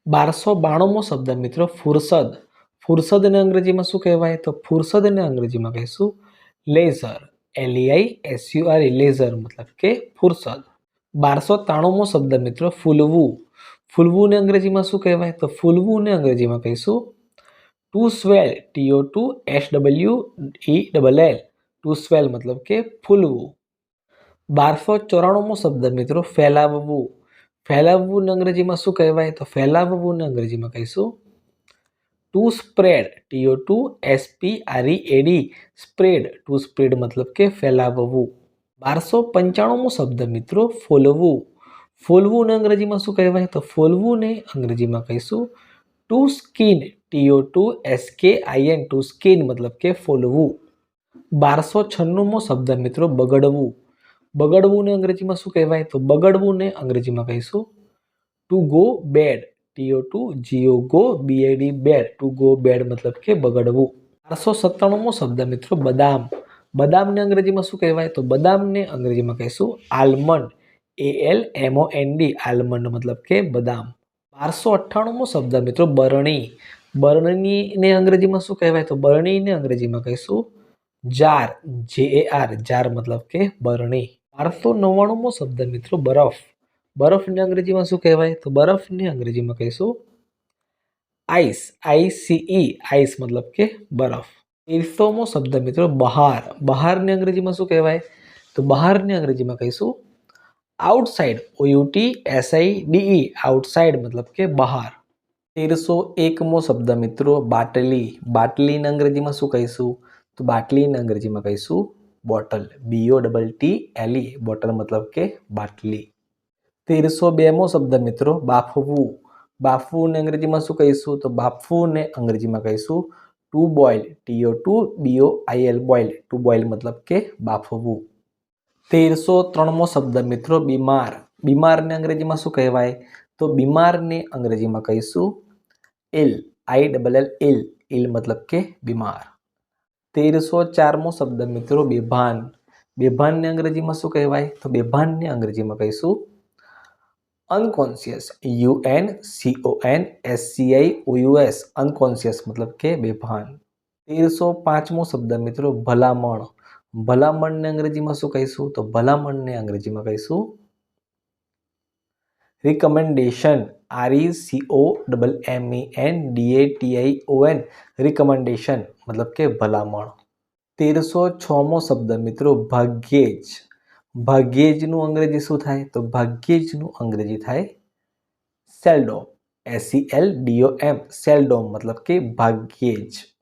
1292મો શબ્દ મિત્રો ફુરસદ. ફુરસદને અંગ્રેજીમાં શું કહેવાય? તો ફુરસદને અંગ્રેજીમાં કહીશું લેઝર. LEISURE લેઝર મતલબ કે ફુરસદ. 1293મો શબ્દ મિત્રો ફૂલવું. ફૂલવુંને અંગ્રેજીમાં શું કહેવાય? તો ફૂલવુંને અંગ્રેજીમાં કહીશું ટુ સ્વેલ. TO2SWELL. ટુ સ્વેલ મતલબ કે ફૂલવું. 1294મો શબ્દ મિત્રો ફેલાવવું. ફેલાવવુંને અંગ્રેજીમાં શું કહેવાય? તો ફેલાવવુંને અંગ્રેજીમાં કહીશું two spread. TO2SPREAD. Spread. Two spread મતલબ કે ફેલાવવું. 1295મો શબ્દ મિત્રો ફોલવું. ફોલવુંને અંગ્રેજીમાં શું કહેવાય? તો ફોલવુંને અંગ્રેજીમાં કહીશું two skin. TO2SKIN. Two skin મતલબ કે ફોલવું. 1296મો શબ્દ મિત્રો બગડવું. બગડવુંને અંગ્રેજીમાં શું કહેવાય? તો બગડવુંને અંગ્રેજીમાં કહીશું to go bad. TO2GO BAD bad. To go bad મતલબ કે બગડવું. 1297મો શબ્દ મિત્રો બદામ. બદામને અંગ્રેજીમાં શું કહેવાય? તો બદામને અંગ્રેજીમાં કહીશું આલમંડ. ALMOND. આલમંડ મતલબ કે બદામ. 1298મો શબ્દ મિત્રો બરણી. બરણીને અંગ્રેજીમાં શું કહેવાય? તો બરણીને અંગ્રેજીમાં કહીશું જાર. JAR. જાર મતલબ કે બરણી. 1299મો શબ્દ મિત્રો બરફ. બરફને અંગ્રેજીમાં શું કહેવાય? તો બરફને અંગ્રેજીમાં કહીશું આઈસ. ICE. આઈસ મતલબ કે બરફ. 1300મો શબ્દ મિત્રો બહાર. બહારને અંગ્રેજીમાં શું કહેવાય? તો બહારને અંગ્રેજીમાં કહીશું આઉટસાઇડ. OUTSIDE. આઉટસાઇડ મતલબ કે બહાર. 1301મો શબ્દ મિત્રો બાટલી. બાટલીને અંગ્રેજીમાં શું કહીશું? તો બાટલીને અંગ્રેજીમાં કહીશું બોટલ. BOTTLE. બોટલ મતલબ કે બાટલી. 1302મો શબ્દ મિત્રો બાફવું. બાફવુંને અંગ્રેજીમાં શું કહીશું? તો બાફવુંને અંગ્રેજીમાં કહીશું to boil. TO2BOIL. Boil. To boil મતલબ કે બાફવું. 1303મો શબ્દ મિત્રો બીમાર. બીમારને અંગ્રેજીમાં શું કહેવાય? તો બીમારને અંગ્રેજીમાં કહીશું ઇલ. ILL. ઇલ મતલબ કે બીમાર. 1304મો શબ્દ મિત્રો બેભાન. બેભાનને અંગ્રેજીમાં શું કહેવાય? તો બેભાનને અંગ્રેજીમાં કહીશું અનકોન્શિયસ. UNCONSCIOUS. અનકોન્શિયસ મતલબ કે બેભાન. 1305મો શબ્દ મિત્રો ભલામણ. ભલામણને અંગ્રેજીમાં શું કહીશું? તો ભલામણને અંગ્રેજીમાં કહીશું રિકમેન્ડેશન. RECOMMENDATION. રિકમેન્ડેશન મતલબ કે ભલામણ. 1306મો શબ્દ મિત્રો ભાગ્યેજ. ભાગ્યેજનું અંગ્રેજી શું થાય? તો ભાગ્યેજનું અંગ્રેજી થાય સેલ્ડોમ. SELDOM. સેલ્ડોમ મતલબ કે ભાગ્યેજ.